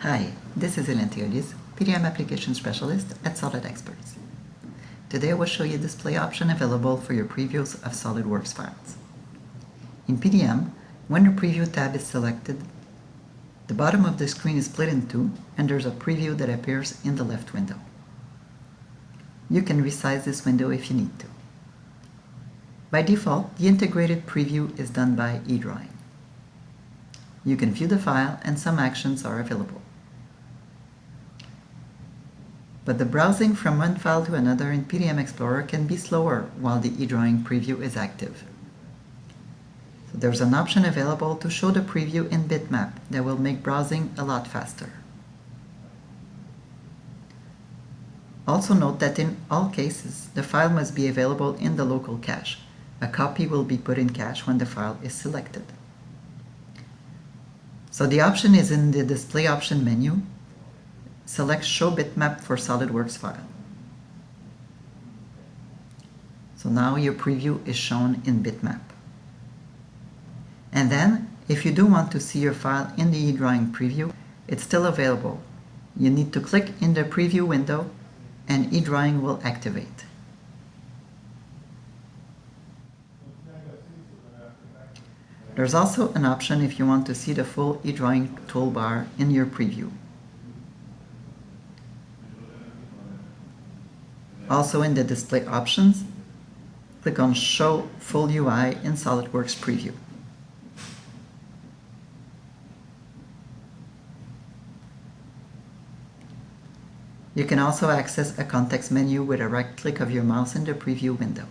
Hi, this is Elentiodis, PDM Application Specialist at Solid Experts. Today I will show you a display option available for your previews of SOLIDWORKS files. In PDM, when the Preview tab is selected, the bottom of the screen is split in two and there's a preview that appears in the left window. You can resize this window if you need to. By default, the integrated preview is done by eDrawing. You can view the file and some actions are available. But the browsing from one file to another in PDM Explorer can be slower while the eDrawing preview is active. So there's an option available to show the preview in Bitmap that will make browsing a lot faster. Also note that in all cases, the file must be available in the local cache. A copy will be put in cache when the file is selected. So the option is in the Display Option menu. Select Show Bitmap for SOLIDWORKS file. So now your preview is shown in Bitmap. And then, if you do want to see your file in the eDrawing preview, it's still available. You need to click in the preview window and eDrawing will activate. There's also an option if you want to see the full eDrawing toolbar in your preview. Also in the display options, click on Show Full UI in SOLIDWORKS Preview. You can also access a context menu with a right click of your mouse in the preview window.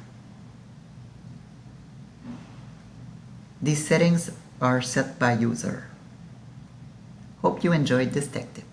These settings are set by user. Hope you enjoyed this tech tip.